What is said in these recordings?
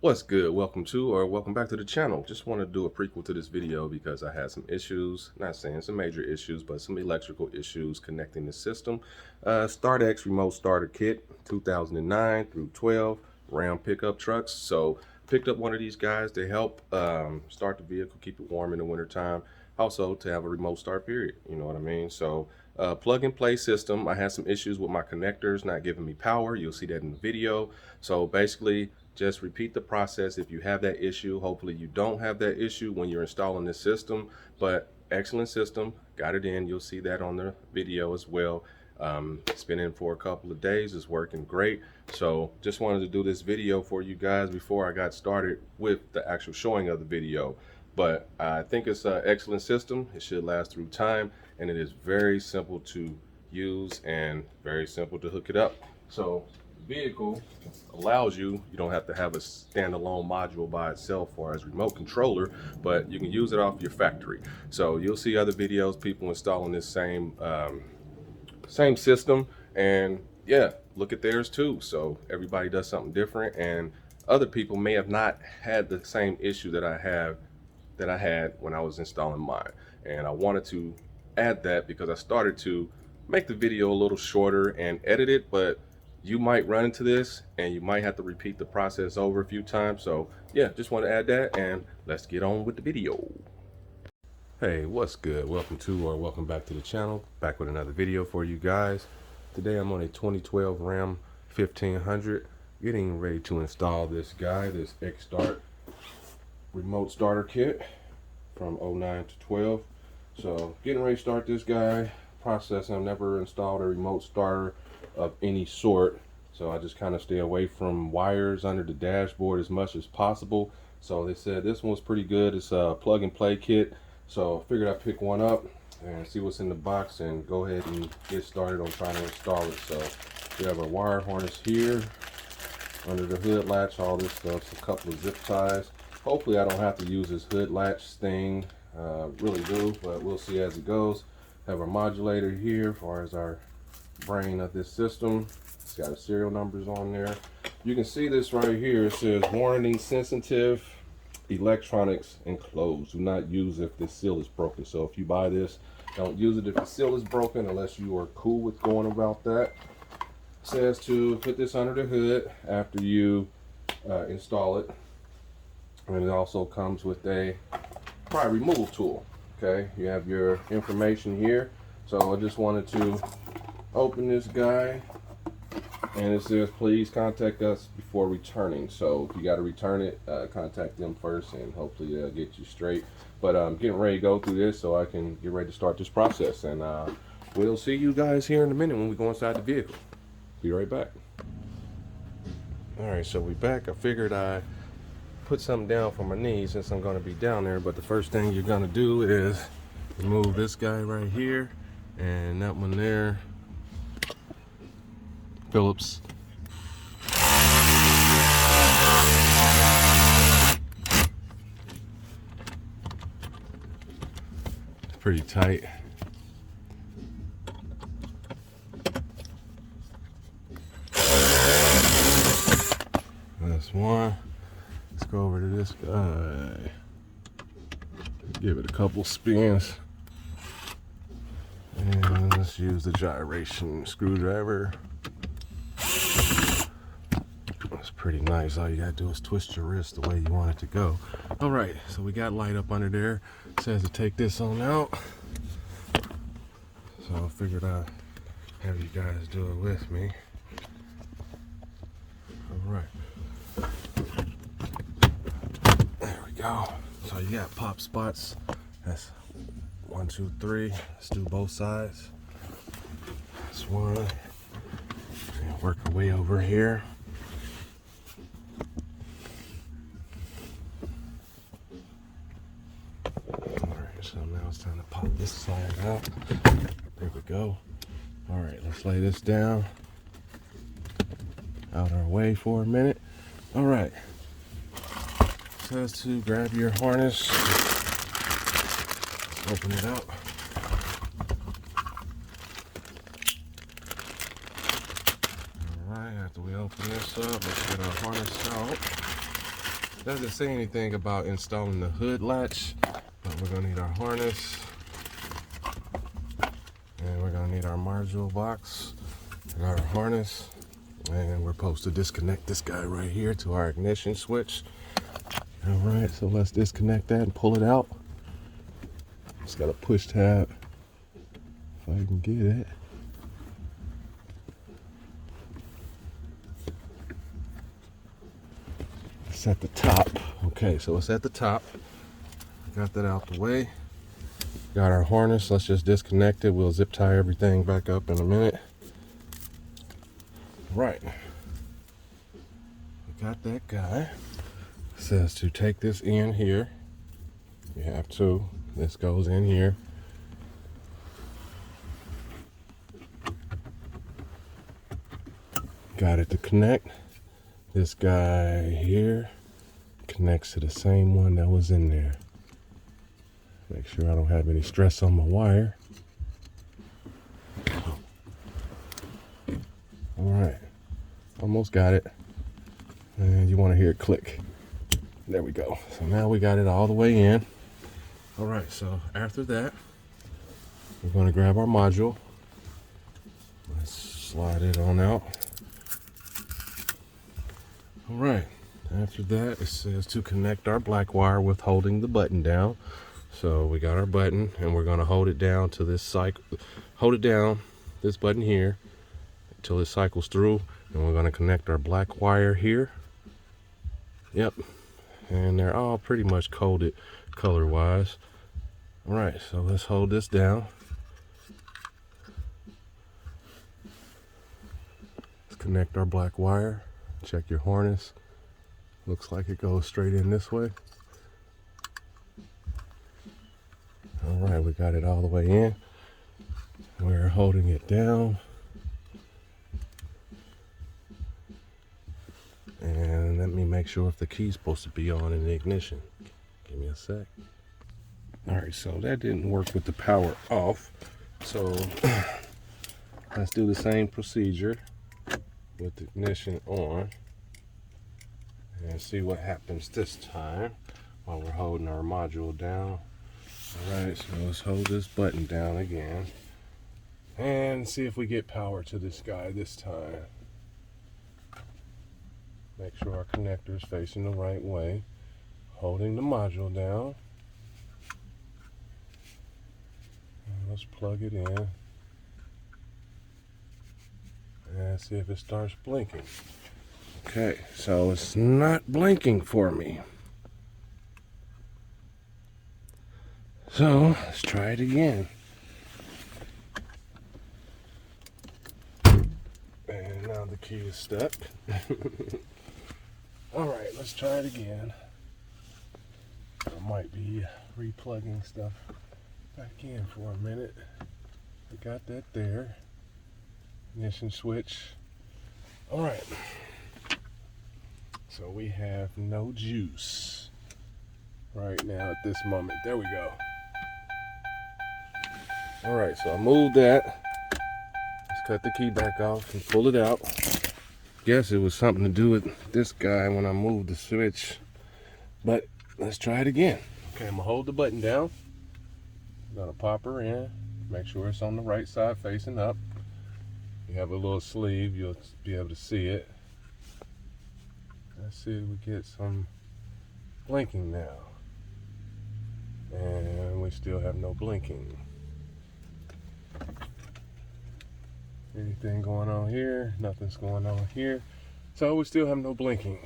What's good? Welcome back to the channel. Just want to do a prequel to this video because I had some issues, not saying some major issues, but some electrical issues connecting the system. StartX remote starter kit, 2009 through 12 Ram pickup trucks. So picked up one of these guys to help start the vehicle, keep it warm in the wintertime. Also to have a remote start period, you know what I mean? So plug and play system. I had some issues with my connectors not giving me power. You'll see that in the video. So basically, just repeat the process if you have that issue. Hopefully you don't have that issue when you're installing this system, but excellent system, got it in. You'll see that on the video as well. It's been in for a couple of days, it's working great. So just wanted to do this video for you guys before I got started with the actual showing of the video. But I think it's an excellent system. It should last through time, and it is very simple to use and very simple to hook it up. So vehicle allows you don't have to have a standalone module by itself or as remote controller, but you can use it off your factory. So you'll see other videos, people installing this same system, and yeah, look at theirs too. So everybody does something different, and other people may have not had the same issue that I had when I was installing mine. And I wanted to add that because I started to make the video a little shorter and edit it, but you might run into this and you might have to repeat the process over a few times. So yeah, just want to add that, and let's get on with the video. Hey, what's good? Welcome back to the channel. Back with another video for you guys. Today I'm on a 2012 Ram 1500, getting ready to install this X-Start remote starter kit from 09 to 12. So getting ready to start this guy. Process, I've never installed a remote starter of any sort, so I just kind of stay away from wires under the dashboard as much as possible. So they said this one was pretty good. It's a plug and play kit, so I figured I'd pick one up and see what's in the box and go ahead and get started on trying to install it. So we have a wire harness here under the hood latch, all this stuff, a couple of zip ties. Hopefully I don't have to use this hood latch thing, really do, but we'll see as it goes. Have our modulator here as far as our brain of this system. It's got serial numbers on there. You can see this right here. It says warning sensitive electronics enclosed. Do not use if the seal is broken. So if you buy this, don't use it if the seal is broken unless you are cool with going about that. It says to put this under the hood after you install it. And it also comes with a pry removal tool. Okay, you have your information here. So I just wanted to open this guy, and it says please contact us before returning. So if you got to return it, contact them first, and hopefully they'll get you straight. But I'm getting ready to go through this so I can get ready to start this process, and we'll see you guys here in a minute when we go inside the vehicle. Be right back. All right, so we back. I figured I put something down for my knees since I'm going to be down there, but the first thing you're going to do is remove this guy right here and that one there. Phillips. Pretty tight. That's one. Let's go over to this guy. Give it a couple spins. And let's use the gyration screwdriver. That's pretty nice. All you gotta do is twist your wrist the way you want it to go. All right, so we got light up under there. It says to take this on out. So I figured I'd have you guys do it with me. All right. There we go. So you got pop spots. That's 1, 2, 3. Let's do both sides. That's one. And work our way over here. Alright, so now it's time to pop this side out. There we go. Alright, let's lay this down out our way for a minute. Alright. Says to grab your harness. Open it up. Alright, after we open this up, let's get our harness out. Doesn't say anything about installing the hood latch, but we're gonna need our harness. And we're gonna need our module box and our harness. And we're supposed to disconnect this guy right here to our ignition switch. All right, so let's disconnect that and pull it out. Just got a push tab, if I can get it. It's at the top. Okay, so it's at the top. Got that out the way. Got our harness. Let's just disconnect it. We'll zip tie everything back up in a minute. Right. We got that guy. It says to take this in here. You have to. This goes in here. Got it to connect. This guy here connects to the same one that was in there. Make sure I don't have any stress on my wire. All right, almost got it. And you want to hear it click. There we go. So now we got it all the way in. All right, so after that, we're going to grab our module. Let's slide it on out. All right, after that, it says to connect our black wire with holding the button down. So we got our button and we're going to hold it down to this cycle. Hold it down, this button here, until it cycles through. And we're going to connect our black wire here. Yep, and they're all pretty much coded color wise. All right, so let's hold this down. Let's connect our black wire. Check your harness. Looks like it goes straight in this way. All right, we got it all the way in. We're holding it down. And let me make sure if the key's supposed to be on in the ignition. Give me a sec. All right, so that didn't work with the power off. So let's do the same procedure with the ignition on and see what happens this time while we're holding our module down. All right, so let's hold this button down again and see if we get power to this guy this time. Make sure our connector is facing the right way. Holding the module down. And let's plug it in and see if it starts blinking. Okay, so it's not blinking for me. So let's try it again. And now the key is stuck. All right, let's try it again. I might be replugging stuff back in for a minute. I got that there. Ignition switch. All right. So we have no juice right now at this moment. There we go. All right, so I moved that. Let's cut the key back off and pull it out. Guess it was something to do with this guy when I moved the switch. But let's try it again. Okay, I'm gonna hold the button down. I'm gonna pop her in. Make sure it's on the right side facing up. You have a little sleeve, you'll be able to see it. Let's see if we get some blinking now. And we still have no blinking. Anything going on here? Nothing's going on here. So we still have no blinking.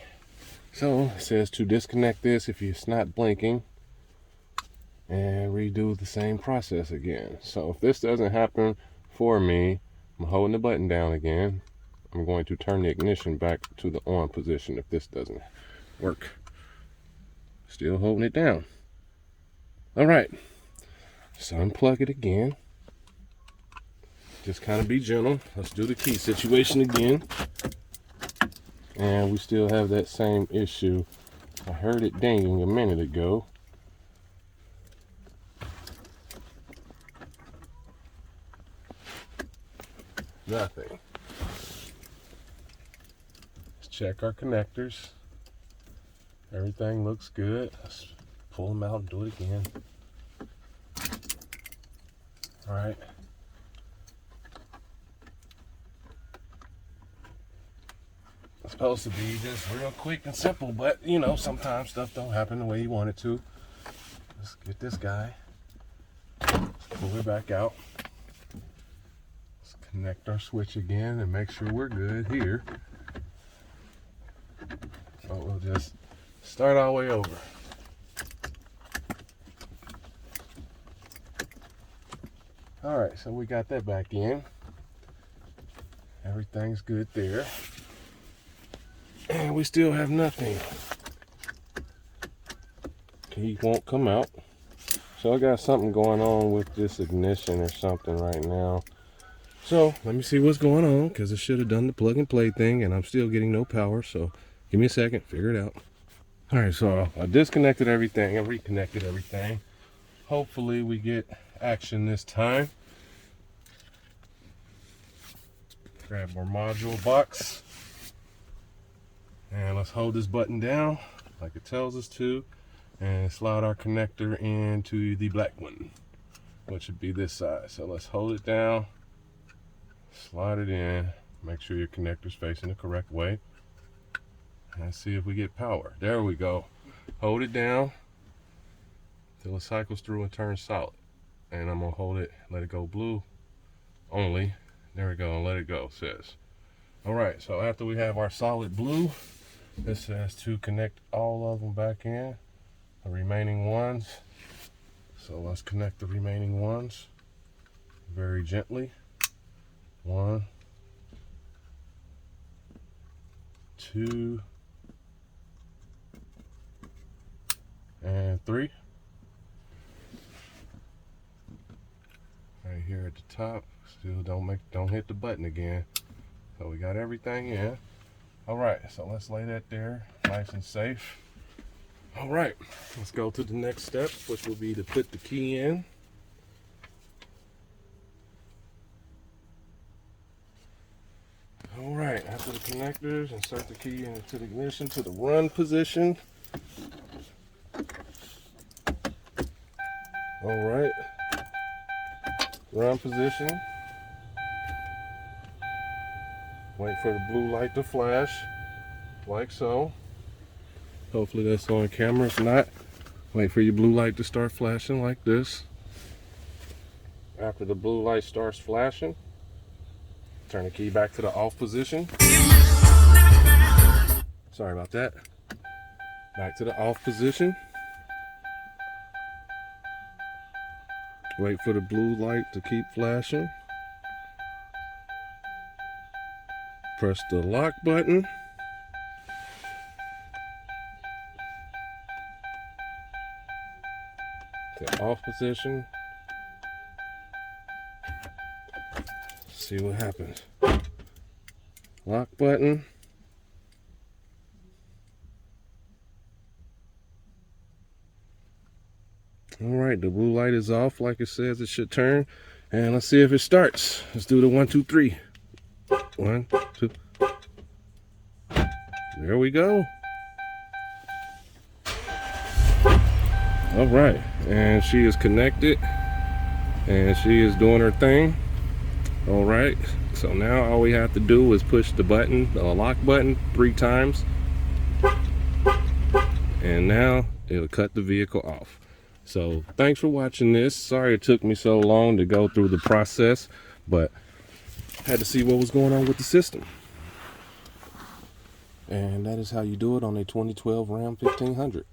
So it says to disconnect this if it's not blinking and redo the same process again. So if this doesn't happen for me, I'm holding the button down again. I'm going to turn the ignition back to the on position if this doesn't work. Still holding it down. All right, so unplug it again. Just kind of be gentle. Let's do the key situation again. And we still have that same issue. I heard it dinging a minute ago. Nothing. Let's check our connectors. Everything looks good. Let's pull them out and do it again. All right. It's supposed to be just real quick and simple, but you know, sometimes stuff don't happen the way you want it to. Let's get this guy. Pull it back out. Let's connect our switch again and make sure we're good here. So we'll just start our way over. All right, so we got that back in. Everything's good there. And we still have nothing. Key won't come out. So I got something going on with this ignition or something right now. So let me see what's going on, because I should have done the plug and play thing and I'm still getting no power. So give me a second, figure it out. All right, so I disconnected everything. I reconnected everything. Hopefully we get action this time. Grab our module box. And let's hold this button down like it tells us to, and slide our connector into the black one, which would be this side. So let's hold it down, slide it in, make sure your connector's facing the correct way, and see if we get power. There we go. Hold it down till it cycles through and turns solid. And I'm gonna hold it, let it go blue only. There we go, and let it go, says. All right, so after we have our solid blue, this says to connect all of them back in, the remaining ones. So let's connect the remaining ones very gently. 1, 2, and 3. Right here at the top. Still don't hit the button again. So we got everything in. All right, so let's lay that there, nice and safe. All right, let's go to the next step, which will be to put the key in. All right, after the connectors, insert the key into the ignition to the run position. All right, run position. Wait for the blue light to flash, like so. Hopefully that's on camera. If not, wait for your blue light to start flashing like this. After the blue light starts flashing, turn the key back to the off position. Sorry about that. Back to the off position. Wait for the blue light to keep flashing. Press the lock button. To off position. See what happens. Lock button. All right, the blue light is off like it says it should turn. And let's see if it starts. Let's do the 1, 2, 3. 1, 2. There we go. All right, and she is connected and she is doing her thing. All right, so now all we have to do is push the button, the lock button, 3 times, and now it'll cut the vehicle off. So thanks for watching this. Sorry it took me so long to go through the process, but I had to see what was going on with the system. And that is how you do it on a 2012 Ram 1500.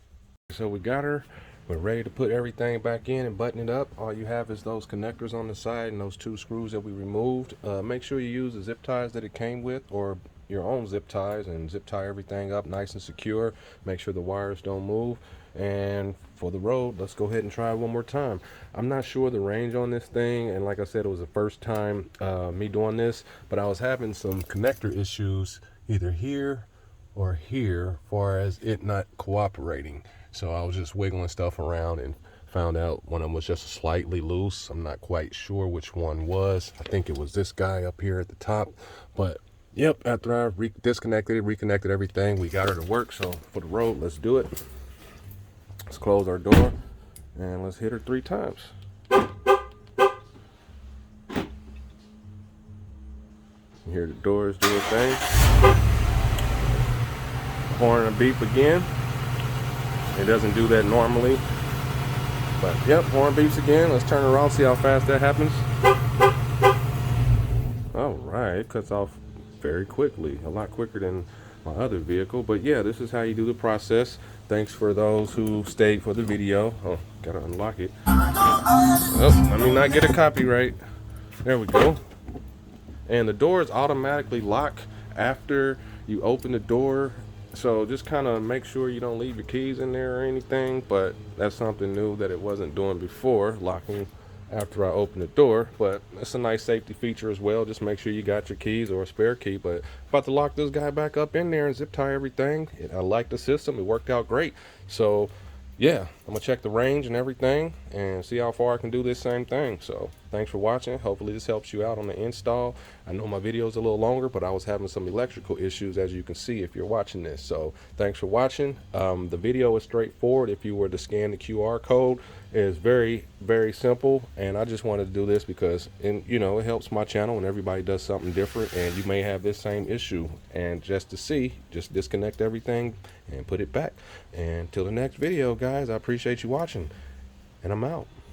So we got her. We're ready to put everything back in and button it up. All you have is those connectors on the side and those 2 screws that we removed. Make sure you use the zip ties that it came with, or your own zip ties, and zip tie everything up nice and secure. Make sure the wires don't move. And for the road, let's go ahead and try one more time. I'm not sure the range on this thing, and like I said, it was the first time me doing this, but I was having some connector issues either here or here, far as it not cooperating. So I was just wiggling stuff around and found out one of them was just slightly loose. I'm not quite sure which one was. I think it was this guy up here at the top, but Yep, after I disconnected it, reconnected everything, we got her to work. So for the road, let's do it. Let's close our door and let's hit her 3 times. You hear the doors do a thing. Horn and beep again. It doesn't do that normally. But yep, horn beeps again. Let's turn around, see how fast that happens. All right, it cuts off very quickly, a lot quicker than my other vehicle. But yeah, this is how you do the process. Thanks for those who stayed for the video. Oh, gotta unlock it. Oh, let me not get a copyright. There we go. And the doors automatically lock after you open the door, so just kind of make sure you don't leave your keys in there or anything. But that's something new that it wasn't doing before, locking after I open the door. But it's a nice safety feature as well. Just make sure you got your keys or a spare key. But about to lock this guy back up in there and zip tie everything. I like the system, it worked out great. So yeah, I'm gonna check the range and everything and see how far I can do this same thing. So thanks for watching. Hopefully this helps you out on the install. I know my video is a little longer, but I was having some electrical issues, as you can see if you're watching this. So thanks for watching. The video is straightforward. If you were to scan the QR code, it is very, very simple. And I just wanted to do this because, it helps my channel when everybody does something different, and you may have this same issue. And just to see, just disconnect everything and put it back. And till the next video, guys, I appreciate you watching, and I'm out.